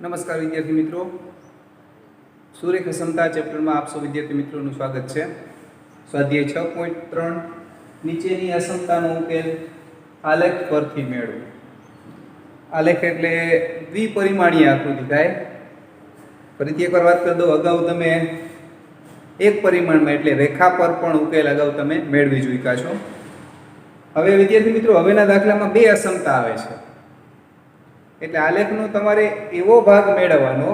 નમસ્કાર વિદ્યાર્થી મિત્રો, સુરેખ સમતા ચેપ્ટરમાં આપ સૌ વિદ્યાર્થી મિત્રોનું સ્વાગત છે. સ્વાધ્યાય 6.3 નીચેની અસમતાનો ઉકેલ આલેખ પરથી મેળવો. આલેખ એટલે દ્વિપરિમાણીય આકૃતિ થાય. ફરીથી એકવાર વાત કરી દઉં, અગાઉ તમે એક પરિમાણમાં એટલે રેખા પર પણ ઉકેલ અગાઉ તમે મેળવી ચૂક્યા છો. હવે વિદ્યાર્થી મિત્રો, હવેના દાખલામાં બે અસમતા આવે છે. એટલે આલેખનો તમારે એવો ભાગ મેળવવાનો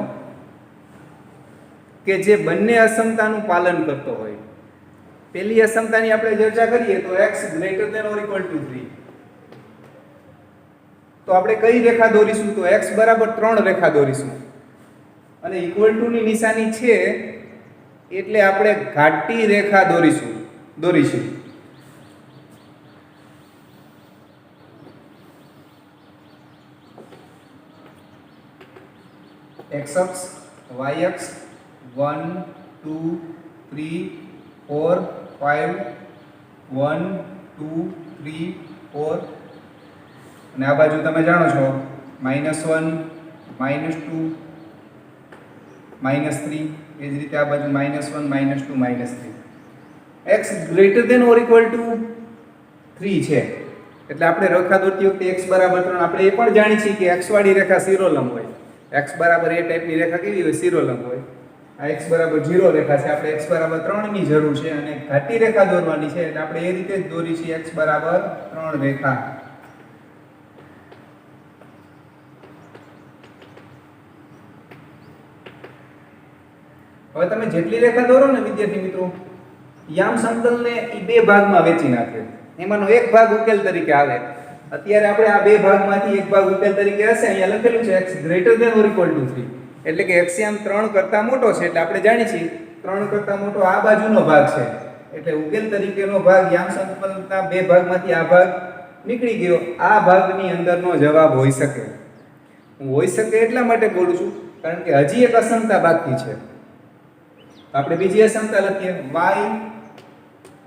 કે જે બંને અસમતાનું પાલન કરતો હોય. પહેલી અસમતાની આપણે ચર્ચા કરીએ તો x > ≤ 3. તો આપણે કઈ રેખા દોરીશું? તો x = 3 રેખા દોરીશું અને = ની નિશાની છે એટલે આપણે ઘાટી રેખા દોરીશું. x અક્ષ, y અક્ષ 1 2 3 4 5 1 2 3 4 અને આ બાજુ તમે જાણો છો -1 -2 -3, એ જ રીતે આ બાજુ -1 -2 -3. x > 3 છે એટલે આપણે રેખા દોરતી વખતે x = 3 આપણે એ પણ જાણીએ છીએ કે x વાળી રેખા શિરોલંબ હોય. x બરાબર એ ટાઈપની રેખા કેવી હોય? શિરોલંબ હોય. આ x બરાબર 0 રેખા છે, આપણે x બરાબર 3 ની જરૂર છે અને ઘાટી રેખા દોરવાની છે એટલે આપણે એ રીતે જ દોરી છે x બરાબર 3 રેખા. હવે તમે જેટલી રેખા દોરો ને વિદ્યાર્થી મિત્રો, યામ સમતલને એ બે ભાગમાં વહેંચી નાખે. એમાંનો એક ભાગ ઉકેલ તરીકે આવે. અત્યારે આપણે આ બે ભાગમાંથી એક ભાગ ઉકેલ તરીકે હશે. અહીંયા લખેલું છે x > 3, એટલે કે x યામ 3 કરતા મોટો છે એટલે આપણે જાણીએ છીએ 3 કરતા મોટો આ બાજુનો ભાગ છે એટલે ઉકેલ તરીકેનો ભાગ યામ સમતલના બે ભાગમાંથી આ ભાગ નીકળી ગયો. આ ભાગની અંદરનો જવાબ હોઈ શકે. હું હોઈ શકે એટલા માટે બોલું છું કારણ કે હજી એક અસમતા બાકી છે. આપણે બીજી અસમતા લખીએ y >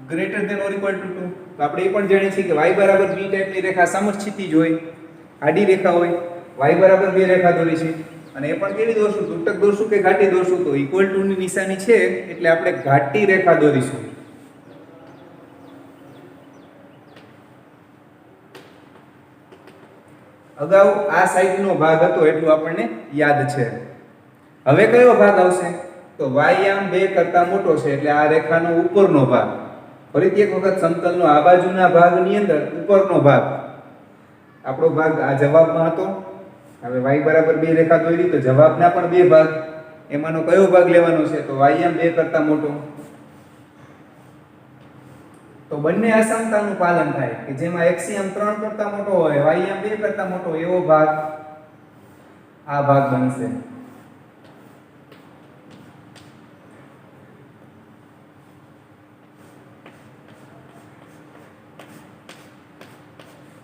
2. તો આપણે એ પણ જાણીએ છીએ કે y બરાબર b ટાઈપની રેખા સમક્ષિતિજ હોય, આડી રેખા હોય. y બરાબર 2 રેખા દોરી છે અને એ પણ કેવી દોરશું? તૂટક દોરશું કે ઘાટી દોરશું? તો = ની નિશાની છે એટલે આપણે ઘાટી રેખા દોરીશું. અગાઉ આ સાઈડનો ભાગ હતો એટલું આપણને યાદ છે. હવે કયો ભાગ આવશે? તો y યામ 2 કરતા મોટો છે એટલે આ રેખાનો ઉપરનો ભાગ. ફરીથી એક વખત સમતલનો આ બાજુના ભાગની અંદર ઉપરનો ભાગ આપણો ભાગ આ જવાબમાં હતો. હવે y બરાબર 2 રેખા દોરી તો જવાબના પણ બે ભાગ, એમાંનો કયો ભાગ લેવાનો છે? તો y યામ 2 કરતા મોટો. તો બંને અસમતાનું પાલન થાય કે જેમાં x યામ 3 કરતા મોટો હોય, y યામ 2 કરતા મોટો, એવો ભાગ આ ભાગ બનશે.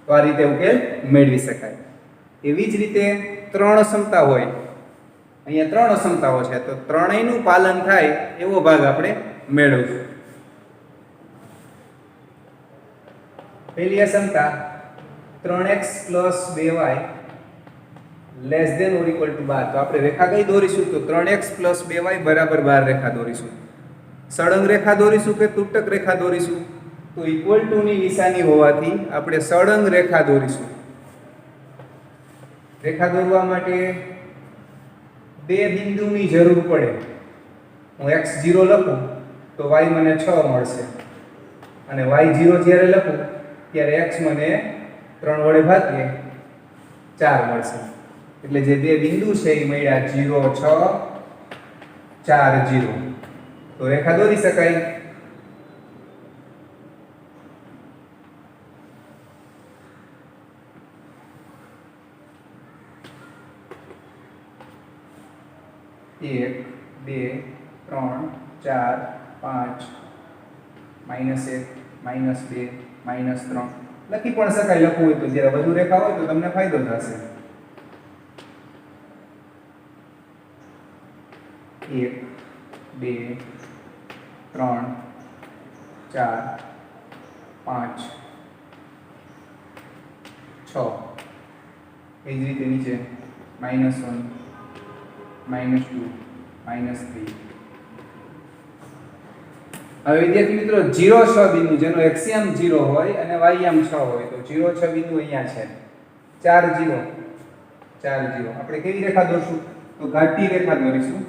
તો આ રીતે ઉકેલ મેળવી શકાય. એવી જ રીતે ત્રણ અસમતા હોય, અહીંયા ત્રણ અસમતાઓ છે તો ત્રણેયનું પાલન થાય એવો ભાગ આપણે મેળવશું. પહેલી અસમતા 3x + 2y < ≤ 12. તો આપણે રેખા કઈ દોરીશું? તો 3x + 2y = 12 રેખા દોરીશું. સળંગ રેખા દોરીશું કે તૂટક રેખા દોરીશું? તો = ની નિશાની હોવાથી આપણે સળંગ રેખા દોરીશું. રેખા દોરવા માટે બે બિંદુની જરૂર પડે. હું x0 લખું તો y મને 6 મળશે અને y0 જ્યારે લખું ત્યારે x મને 3 વડે ભાગીએ 4 મળશે. એટલે જે બે બિંદુ છે એ મળ્યા 0 6 4 0. તો રેખા દોરી શકાય. એક 2 3 4 5 -1 -2 -3 લખી પણ શકાય. લખવું હોય તો જ્યારે વધુ રેખા હોય તો તમને ફાયદો થશે. 1 2 3 4 5 6 એ જ રીતે નીચે -1 -2 -3. હવે વિદ્યાર્થી મિત્રો 0 6 બિંદુ જેનો એક્સિયમ 0 હોય અને વાયમ 6 હોય તો 0 6 બિંદુ અહીંયા છે 4 0 4 0. આપણે કેવી રેખા દોરશું? તો ઘાટી રેખા દોરીશું.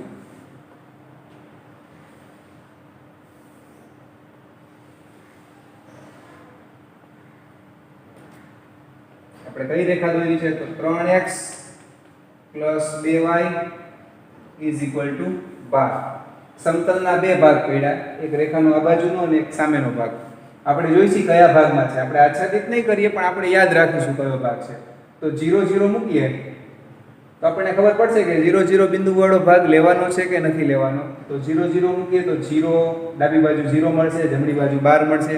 આપણે કઈ રેખા દોરી છે? તો 3x + 2y = 12. સમતલના બે ભાગ પડ્યા, એક રેખાનો આ બાજુનો અને એક સામેનો ભાગ. આપણે જોઈશું કયા ભાગમાં છે. આપણે આચ્છાદિત નહીં કરીએ પણ આપણે યાદ રાખીશું કયો ભાગ છે. તો 0 0 મૂકીએ તો આપણને ખબર પડશે કે 0 0 બિંદુ વાળો ભાગ લેવાનો છે કે નથી લેવાનો. તો 0 0 મૂકીએ તો 0 ડાબી બાજુ 0 મળશે, જમણી બાજુ 12 મળશે.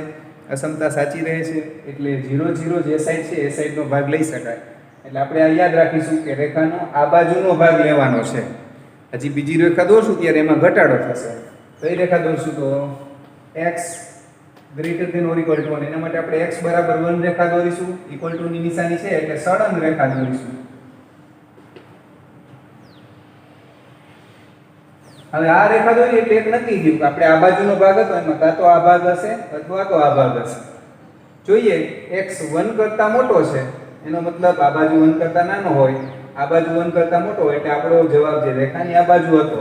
અસમતા સાચી રહે છે એટલે 0 0 જે સાઈડ છે એ સાઈડનો ભાગ લઈ શકાય. એટલે આપણે આ યાદ રાખીશું કે રેખાનો આ બાજુનો ભાગ લેવાનો છે. હજી બીજી રેખા દોરશું ત્યારે એમાં ઘટાડો થશે. કઈ રેખા દોરશું? તો x > ≤ 1. એના માટે આપણે x = 1 રેખા દોરીશું. ઇક્વલ ટુ ની નિશાની છે એટલે સળંગ રેખા દોરીશું. હવે આ રેખા દોરી એટલે એક નક્કી થયું કે આપણે આ બાજુનો ભાગ હતો એમાં કાં તો આ ભાગ હશે અથવા તો આ ભાગ હશે. જોઈએ x 1 કરતા મોટો છે એનો મતલબ આ બાજુ 1 કરતા નાનો હોય, આ બાજુ 1 કરતા મોટો હોય એટલે આપણો જવાબ જે રેખાની આ બાજુ હતો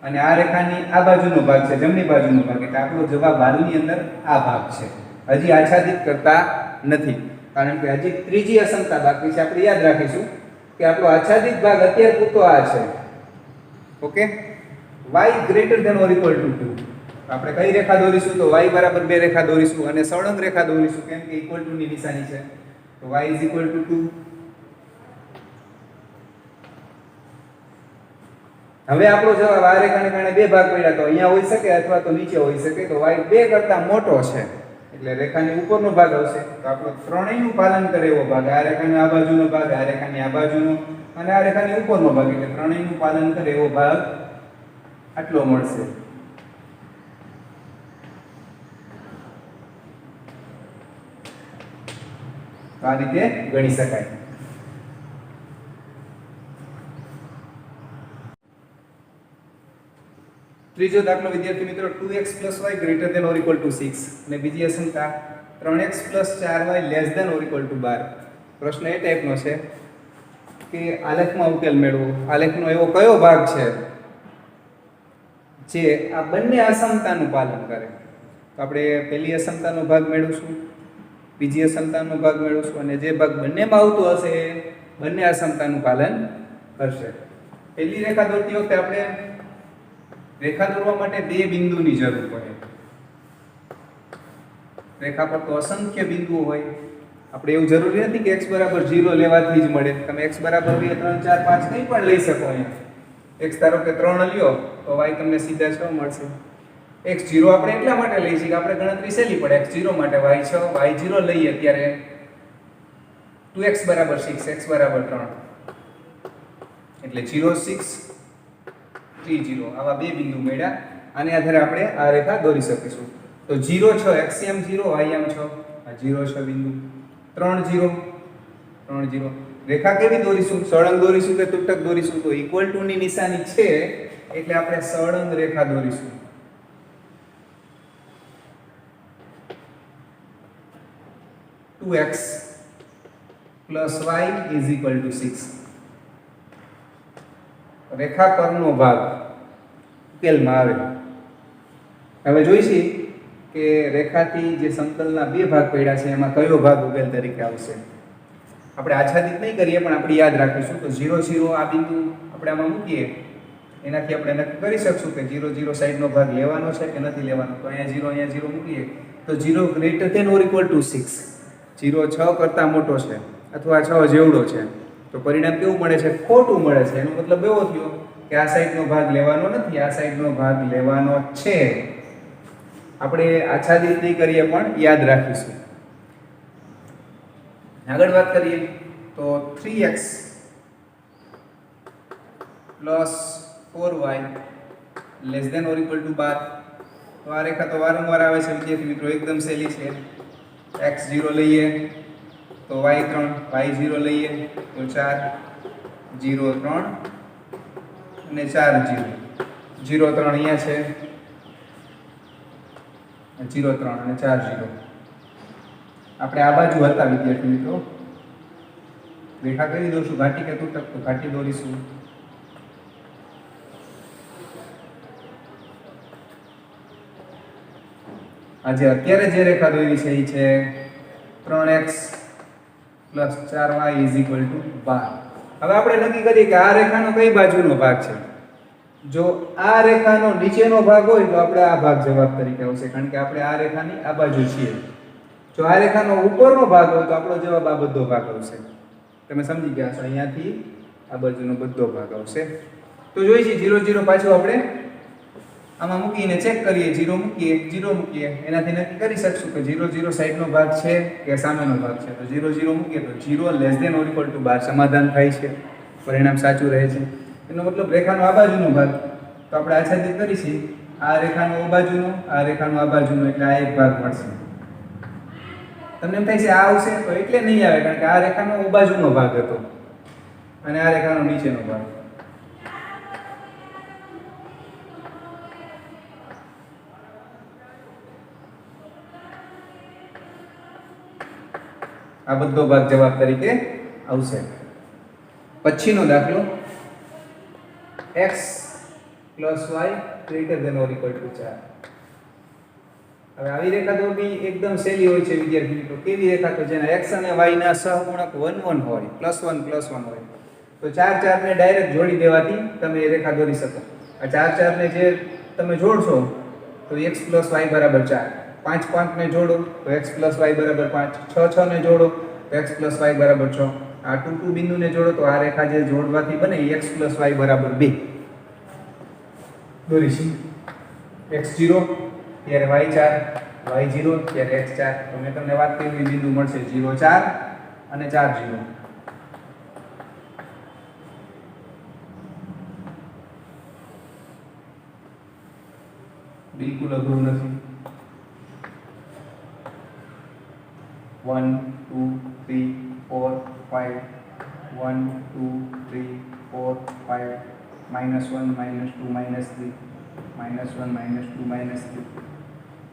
અને આ રેખાની આ બાજુનો ભાગ છે જમણી બાજુનો ભાગ એટલે આપણો જવાબ બાજુની અંદર આ ભાગ છે. હજી આચ્છાદિત કરતા નથી કારણ કે હજી ત્રીજી અસમતા બાકી છે. આપણે યાદ રાખીશું કે આપણો આચ્છાદિત ભાગ અત્યાર પૂરતો આ છે. Okay, y > ≤ 2. આપણે કઈ રેખા દોરીશું? તો y = 2 રેખા દોરીશું અને સળંગ રેખા દોરીશું કેમ કે ઇક્વલ ટુ ની નિશાની છે. તો y = 2. હવે આપણો જવાબ આ રેખાને કારણે બે ભાગ પડ્યા તો અહીંયા હોઈ શકે અથવા તો નીચે હોઈ શકે. તો y 2 કરતા મોટો છે એટલે રેખાની ઉપરનો ભાગ આવશે. તો આપણો ત્રણેયનું પાલન કરે એવો ભાગ, આ રેખાની આ બાજુનો ભાગ, આ રેખાની આ બાજુનો અને આ રેખાની ઉપરનો ભાગ એટલે ત્રણેયનું પાલન કરે એવો ભાગ આટલો મળશે. આ રીતે ગણી શકાય. ત્રીજો દાખલો વિદ્યાર્થી મિત્રો 2x + y > ≤ 6 અને બીજી અસમતા 3x + 4y <= 12. પ્રશ્ન એ ટાઈપનો છે કે આલેખમાં ઉકેલ મેળવો. આલેખનો એવો કયો ભાગ છે જે આ બંને અસમતાનું પાલન કરે? તો આપણે પહેલી અસમતાનો ભાગ મેળવશું, બીજી અસમતાનો ભાગ મેળવશું અને જે ભાગ બંનેમાં આવતો હશે એ બંને અસમતાનું પાલન કરશે. પહેલી રેખા દોરતી વખતે આપણે રેખા દોરવા માટે બે બિંદુની જરૂર પડે. રેખા પર તો અસંખ્ય બિંદુઓ હોય. આપણે એવું જરૂરી નથી કે x = 0 લેવાથી જ મળે. તમે x = 2 3 4 5 કંઈ પણ લઈ શકો. અહીંયા x ધારો કે 3 લ્યો તો y તમને સીધા 6 મળશે. x0 આપણે એટલા માટે લઈએ છીએ કે આપણે ગણતરી સહેલી પડે. x0 માટે y 6 y0 લઈએ ત્યારે 2x = 6 x = 3 એટલે 0 6 3 0 આવા બે બિંદુ મળ્યા. આને આધારે આપણે આ રેખા દોરી શકીશું. તો 0 6 એક્સિયમ 0 વાયમ 6 આ 0 6 બિંદુ 3 0 3 0. રેખા કેવી દોરીશું? સળંગ દોરીશું કે તૂટક દોરીશું? તો ઇક્વલ ટુ ની નિશાની છે એટલે આપણે સળંગ રેખા દોરીશું. x + y = 6. રેખા પરનો ભાગ ઉકેલમાં આવે. હવે જોઈશી કે રેખાથી જે સમતલના બે ભાગ પડ્યા છે એમાં કયો ભાગ ઉકેલ તરીકે આવશે. આપણે આચ્છાદિત નહીં કરીએ પણ આપણે યાદ રાખીશું. તો 0 0 આ બિંદુ આપણે આમાં મૂકીએ એનાથી આપણે નક્કી કરી શકશું કે 0 0 સાઈડનો ભાગ લેવાનો છે કે નથી લેવાનો. તો અહીંયા 0 મૂકીએ તો 0 > = 6. 0 6 કરતાં મોટો છે અથવા 6 જેવડો છે તો પરિણામ કેવું મળે છે? ખોટું મળે છે. એનો મતલબ એવો થયો કે આ સાઈડનો ભાગ લેવાનો નથી, આ સાઈડનો ભાગ લેવાનો છે. આપણે આચ્છાદિત નહીં કરીએ પણ યાદ રાખીશું. આગળ વાત કરીએ તો 3x + 4y <= 12. તો આ રેખા તો વારંવાર આવે છે વિદ્યાર્થી મિત્રો, એકદમ સહેલી છે. x0 લઈએ તો y3, y0 લઈએ તો 4 0 3 અને 4 0. 0 3 અહીંયા છે, 0 3 અને 4 0. આપણે આ બાજુ હતા વિદ્યાર્થી મિત્રો, રેખા કરી દોશું ઘાટી કે તૂટક, તો ઘાટી દોરીશું. આજે અત્યારે જે રેખા દોરી છે એ છે 3x + 4y = 12. હવે આપણે નક્કી કરીએ કે આ રેખાનો કઈ બાજુનો ભાગ છે. જો આ રેખાનો નીચેનો ભાગ હોય તો આપણે આ ભાગ જવાબ તરીકે આવશે, કારણ કે આપણે આ રેખાની આ બાજુ છીએ. જો આ રેખાનો ઉપરનો ભાગ હોય તો આપણો જવાબ આ બધો ભાગ આવશે. તમે સમજી ગયા છો, અહીંયાથી આ બાજુનો બધો ભાગ આવશે. તો જોઈશું 0 0 પાછું આપણે આમાં મૂકીને ચેક કરીએ, 0 મૂકીએ, 0 મૂકીએ, એનાથી નક્કી કરી શકશું કે 0 0 સાઈડનો ભાગ છે કે સામેનો ભાગ છે. તો 0 0 મૂકીએ તો 0 < ≤ 12 સમાધાન થાય છે, પરિણામ સાચું રહે છે. એનો મતલબ રેખાનો આ બાજુનો ભાગ તો આપણે આચ્છાદિત કરીશું, આ રેખાનો આ બાજુનો, આ રેખાનો આ બાજુનો, એટલે આ એક ભાગ મળશે. તમને એમ થાય છે આ આવશે, તો એટલે નહીં આવે, કારણ કે આ રેખાનો આ બાજુનો ભાગ હતો અને આ રેખાનો નીચેનો ભાગ. આ બધો ભાગ જવાબ તરીકે આવશે. પછીનો દાખલો x + y > ≤ 4. હવે આવી રેખા દોરવી એકદમ સહેલી હોય છે વિદ્યાર્થી મિત્રો. કેવી રેખા? તો જેના x અને y ના સહગુણક 1 1 હોય, +1 +1 હોય, તો 4 4 ને ડાયરેક્ટ જોડી દેવાથી તમે એ રેખા દોરી શકો. આ 4 4 ને જે તમે જોડશો તો x + y = 4. 5 5 ને જોડો તો x + y = 5. 6 6 ને જોડો તો x + y = 6. આ 2 2 બિંદુને જોડો તો આ રેખા જે જોડવાથી બને x + y = 2 દોરીશું. x0 ત્યારે y4, y0 ત્યારે x4. તો મેં તમને વાત કરી બિંદુ મળશે 0 4 અને 4 0. બિલકુલ અઘરું નથી. 1 2 3 4 5 1 2 3 4 5 -1 -2 -3 -1 -2 -3.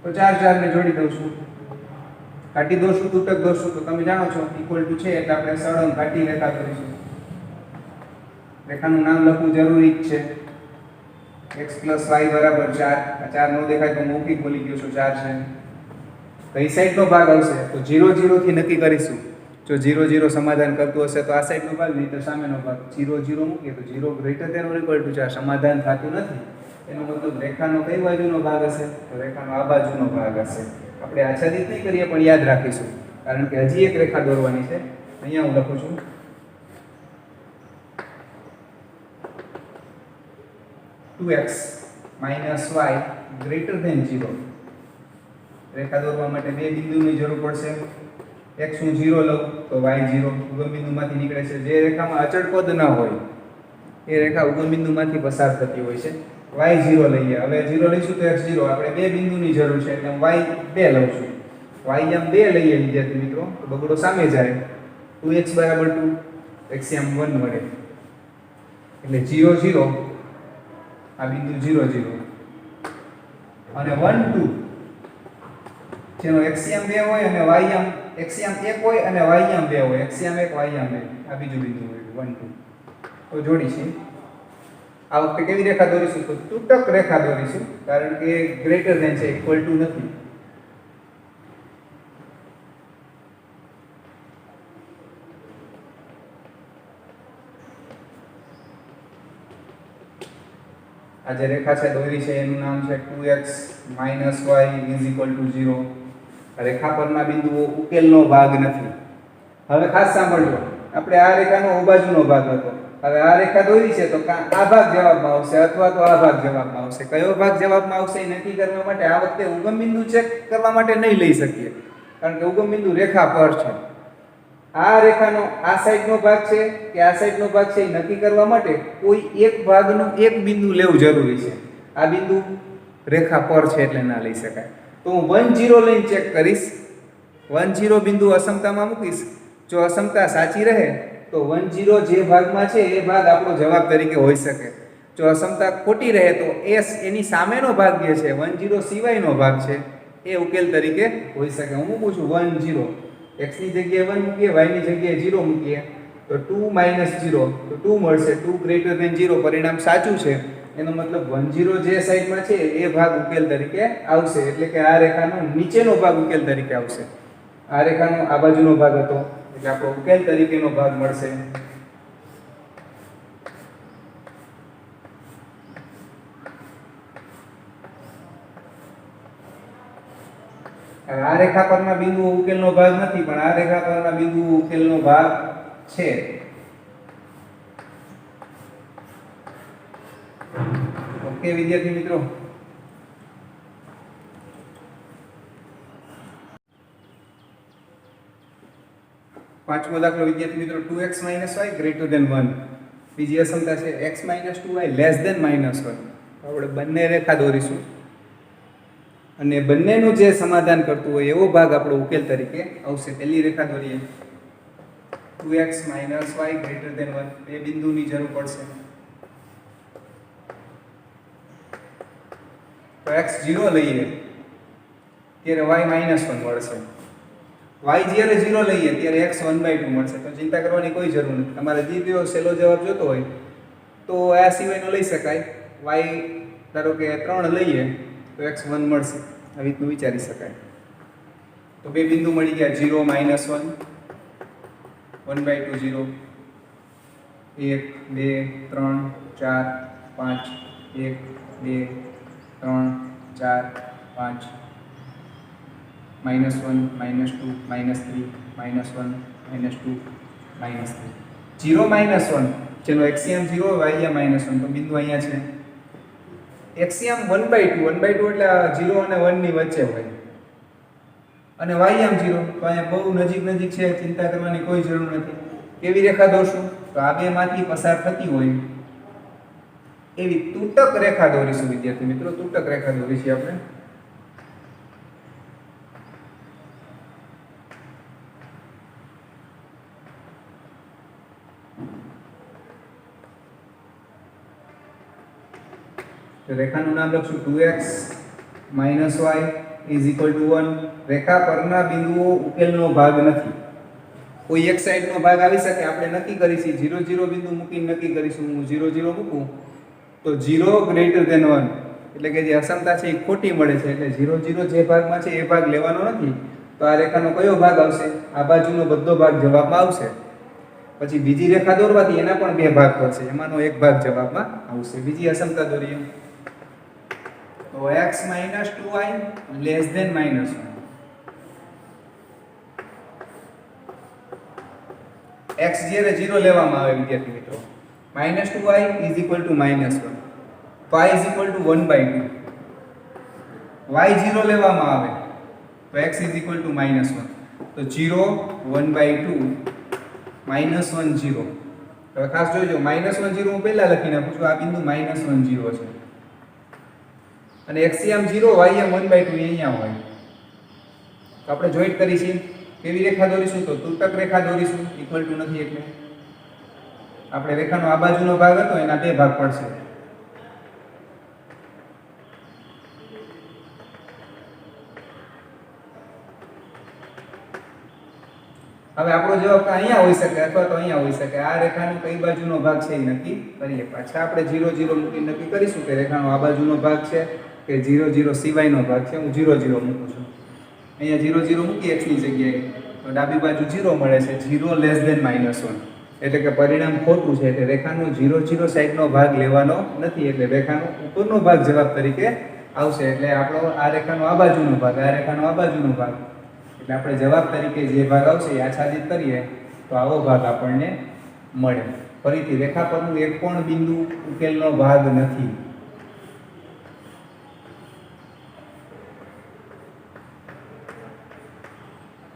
તો 4 4 ને જોડી દઉં છું, ઘાટી દોરશું, તૂટક દોરશું. તો તમે જાણો છો ઇક્વલ ટુ છે એટલે આપણે સળંગ ઘાટી રેખા દોરીશું. રેખાનું નામ લખવું જરૂરી જ છે. x + y = 4. આ 4 નો દેખાય તો મૌખિક બોલી ગયો છું 4 છે. કઈ સાઈડનો ભાગ આવશે? તો 0 0 થી નક્કી કરીશું. જો 0 0 સમાધાન કરતું હશે તો આ સાઈડનો ભાગ, નહીં તો સામેનો ભાગ. 0 0 મૂકીએ તો 0 > > 4 સમાધાન થતું નથી. એનો મતલબ રેખાનો કઈ બાજુનો ભાગ હશે? તો રેખાનો આ બાજુનો ભાગ હશે. આપણે આચ્છાદિત નહીં કરીએ પણ યાદ રાખીશું, કારણ કે હજી એક રેખા દોરવાની છે. અહીંયા હું લખું છું 2x - y > 0. રેખા દોરવા માટે બે બિંદુની જરૂર પડશે. x હું 0 લઉં તો y 0 ઉગમ બિંદુમાંથી નીકળે છે. જે રેખામાં અચળ પદ ન હોય એ રેખા ઉગમ બિંદુમાંથી પસાર થતી હોય છે. y 0 લઈએ. હવે 0 લઈશું તો x 0. આપણે બે બિંદુની જરૂર છે એટલે y 2 લઉં છું. y આમ 2 લઈએ વિદ્યાર્થી મિત્રો તો બગડો સામે જાય. 2x = 2, x આમ 1 મળે. એટલે 0 0, આ બિંદુ 0 0 અને 1 2, જેનો x આમ 2 હોય અને y આમ x આમ 1 હોય અને y આમ 2 હોય. x આમ 1, y આમ 2, આ બીજું બિંદુ હોય 1 2. તો જોડીશું. આ વખતે કેવી રેખા દોરીશું? તો તૂટક રેખા દોરીશું, કારણ કે ગ્રેટર ધેન છે, ઇક્વલ ટુ નથી. આ જે રેખા છે દોરી છે એનું નામ છે 2x - y = 0. રેખા પરના બિંદુઓ ઉકેલનો ભાગ નથી. હવે ખાસ સાંભળજો, આપણે આ રેખાનો આ બાજુનો ભાગ હતો. હવે આ રેખા દોરી છે તો આ ભાગ જવાબમાં આવશે અથવા તો આ ભાગ જવાબમાં આવશે. કયો ભાગ જવાબમાં આવશે એ નક્કી કરવા માટે આ વખતે ઉગમ બિંદુ ચેક કરવા માટે નહીં લઈ શકીએ, કારણ કે ઉગમ બિંદુ રેખા પર છે. આ રેખાનો આ સાઈડનો ભાગ છે કે આ સાઈડનો ભાગ છે એ નક્કી કરવા માટે કોઈ એક ભાગનું એક બિંદુ લેવું જરૂરી છે. આ બિંદુ રેખા પર છે એટલે ના લઈ શકાય. તો હું 1 0 લઈને ચેક કરીશ. 1 0 બિંદુ અસમતામાં મૂકીશ. જો અસમતા સાચી રહે તો 1 0 જે ભાગમાં છે એ ભાગ આપણો જવાબ તરીકે હોઈ શકે. જો અસમતા ખોટી રહે તો s એની સામેનો ભાગ જે છે 10 સિવાયનો ભાગ છે એ ઉકેલ તરીકે હોઈ શકે. હું મૂકું છું 10, x ની જગ્યાએ 1 મૂકીએ, y ની જગ્યાએ 0 મૂકીએ તો 2 - 0 તો 2 મળશે. 2 > 0 પરિણામ સાચું છે, એનો મતલબ 10 જે સાઈડમાં છે એ ભાગ ઉકેલ તરીકે આવશે. એટલે કે આ રેખાનો નીચેનો ભાગ ઉકેલ તરીકે આવશે. આ રેખાનો આ બાજુનો ભાગ હતો એટલે આપણો ઉકેલ તરીકેનો ભાગ મળશે. આ રેખા પરના બિંદુઓ ઉકેલનો ભાગ નથી, પણ આ રેખા પરના બિંદુઓ ઉકેલનો ભાગ છે. ઓકે વિદ્યાર્થી મિત્રો, પાંચમો દાખલો વિદ્યાર્થી મિત્રો 2x - y greater than 1. બીજી અસમતા છે x - 2y less than -1. આપણે બંને રેખા દોરીશું અને બંનેનું જે સમાધાન કરતું હોય એવો ભાગ આપણો ઉકેલ તરીકે આવશે. પહેલી રેખા દોરીએ 2x - y greater than 1. બે બિંદુની જરૂર પડશે. તો x 0 લઈએ ત્યારે y -1 મળશે. y જ્યારે 0 લઈએ ત્યારે x 1/2 મળશે. તો ચિંતા કરવાની કોઈ જરૂર નથી. તમારે જે સહેલો જવાબ જોતો હોય તો આ સિવાયનો લઈ શકાય. y ધારો કે 3 લઈએ તો x 1 મળશે. આવી રીતનું વિચારી શકાય. તો બે બિંદુ મળી ગયા 0 - 1 1/2 0 1 2 3 4 5 1 2 3 4 5 -1 -2 -3 -1 -2 -3 0 -1 જેનો એક્સિયમ 0 વાયમ -1 તો બિંદુ અહીંયા છે. એક્સિયમ 1/2 એટલે 0 અને 1 ની વચ્ચે હોય અને વાયમ 0 તો અહીંયા બહુ નજીક છે, ચિંતા કરવાની કોઈ જરૂર નથી. કેવી રેખા દોરશું? તો આ બેમાંથી પસાર થતી હોય એવી તૂટક રેખા દોરીશું વિદ્યાર્થી મિત્રો. તૂટક રેખા દોરીશું આપણે. તો રેખાનું નામ લખશું 2x - y = 1. રેખા પરના બિંદુઓ ઉકેલનો ભાગ નથી. કોઈ એક સાઈડનો ભાગ આવી શકે. આપણે નક્કી કરીશું 0 0 બિંદુ મૂકીને નક્કી કરીશું. હું 0 0 મૂકું તો 0 greater than 1 એટલે કે જે અસમતા છે એ ખોટી મળે છે. એટલે 0 0 જે ભાગમાં છે એ ભાગ લેવાનો નથી. તો આ રેખાનો કયો ભાગ આવશે? આ બાજુનો બધો ભાગ જવાબમાં આવશે. પછી બીજી રેખા દોરવાથી એના પણ બે ભાગ પડશે, એમાંનો એક ભાગ જવાબમાં આવશે. બીજી અસમતા દોરીએ તો x - 2y less than -1. x જ્યારે 0 લેવામાં આવે વિદ્યાર્થી મિત્રો, -2y = -1, y = 1/2. y 0 લેવામાં આવે તો x = -1. તો 0 1/2 -1 0. હવે ખાસ જોજો -1 0 હું પહેલા લખી નાખું છું. આ બિંદુ -1 0 છે અને એક્સિયમ 0 વાયમ 1/2 અહીંયા હોય. તો આપણે જોઈન્ટ કરીશું. કેવી રેખા દોરીશું? તો તૂટક રેખા દોરીશું. ઇક્વલ ટુ નથી એટલે આપણે રેખાનો આ બાજુનો ભાગ હતો એના બે ભાગ પડશે. હવે આપણો જવાબ અહીંયા હોઈ શકે અથવા તો અહીંયા હોઈ શકે. આ રેખાનો કઈ બાજુનો ભાગ છે એ નક્કી કરીએ. પાછા આપણે 0 0 મૂકી નક્કી કરીશું કે રેખાનો આ બાજુનો ભાગ છે કે 0 0 સિવાયનો ભાગ છે. હું 0 0 મૂકું છું. અહીંયા 0 0 મૂકી x ની જગ્યાએ તો ડાબી બાજુ 0 મળે છે. 0 less than -1 એટલે કે પરિણામ ખોટું છે. એટલે રેખાનો 0 0 સાઈડનો ભાગ લેવાનો નથી. એટલે રેખાનો ઉપરનો ભાગ જવાબ તરીકે આવશે. એટલે આપણો આ રેખાનો આ બાજુનો ભાગ, આ રેખાનો આ બાજુનો ભાગ, એટલે આપણે જવાબ તરીકે જે ભાગ આવશે એ આચ્છાદિત કરીએ તો આવો ભાગ આપણને મળે. ફરીથી રેખા પરનું એક પણ બિંદુ ઉકેલનો ભાગ નથી.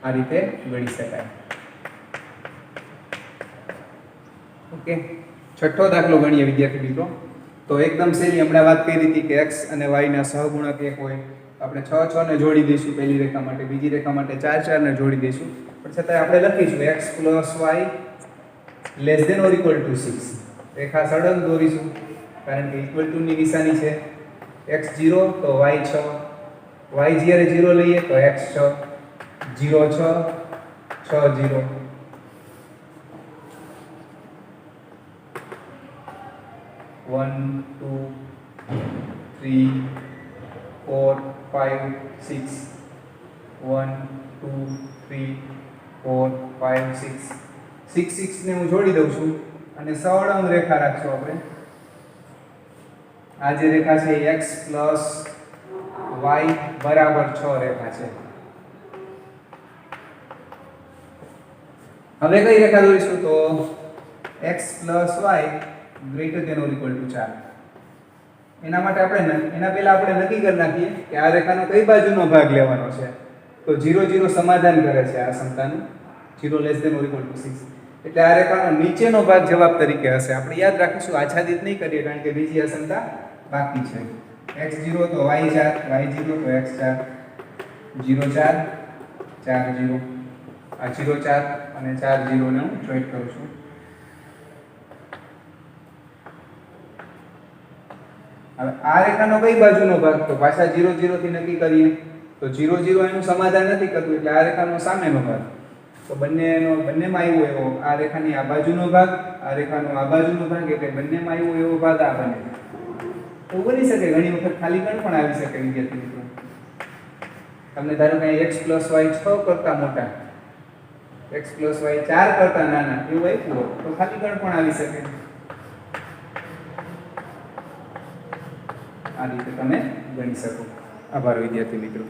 આ રીતે ગણી શકાય. ઓકે, છઠ્ઠો દાખલો ગણીએ વિદ્યાર્થી મિત્રો. તો એકદમ સહેલી હમણાં વાત કરી હતી કે x અને y ના સહગુણક 1 હોય. આપણે 6 6 ને જોડી દઈશું પહેલી રેખા માટે, બીજી રેખા માટે 4 4 ને જોડી દઈશું. પણ છતાં આપણે લખીશું x + y < ≤ 6. રેખા સળંગ દોરીશું. કારણ કે ઇક્વલ ટુ ની નિશાની છે. x 0 તો y 6, y જ્યારે 0 લઈએ તો x 6, 0 6, 6 0. 1 2 3 4 5 6. 1 2 3 4 5 6. 6 6 ને હું જોડી દઉં છું અને સળંગ રેખા રાખશું આપણે. આ જે રેખા છે એ x plus y બરાબર 6 રેખા છે. હવે કઈ રેખા દોરીશું તો x plus y greater than or equal to 4. એના માટે આપણે એના પહેલા આપણે નક્કી કરી નાખીએ કે આ રેખાનો કઈ બાજુનો ભાગ લેવાનો છે. તો 0 0 સમાધાન કરે છે આ સમતાનું, 0 less than or equal to 6. એટલે આ રેખાનો નીચેનો ભાગ જવાબ તરીકે હશે. આપણે યાદ રાખીશું, આચ્છાદિત નહીં કરીએ કારણ કે બીજી અસમતા બાકી છે. x0 તો y4, y0 તો x4, 0 4 4 0. આ 0 4 અને 4 0 ને હું જોઈન્ટ કરું છું. હવે આ રેખાનો કઈ બાજુનો ભાગ તો પાછા 0 0 થી નક્કી કરીએ તો 0 0 એનું સમાધાન નથી કરતું એટલે આ રેખાનો સામેનો ભાગ. તો બંનેમાં આવ્યો એવો આ રેખાની આ બાજુનો ભાગ, આ રેખાનો આ બાજુનો ભાગ, એટલે બંનેમાં આવ્યો એવો ભાગ આ બને. તો બની શકે ઘણી વખત ખાલી ગણ પણ આવી શકે વિદ્યાર્થી મિત્રો. તમને ધારો કે x + y 6 કરતા મોટા, x + y 4 કરતા નાના એવું આપ્યું હોય તો ખાલી ગણ પણ આવી શકે. આ રીતે તમે ગણી શકો. આભાર વિદ્યાર્થી મિત્રો.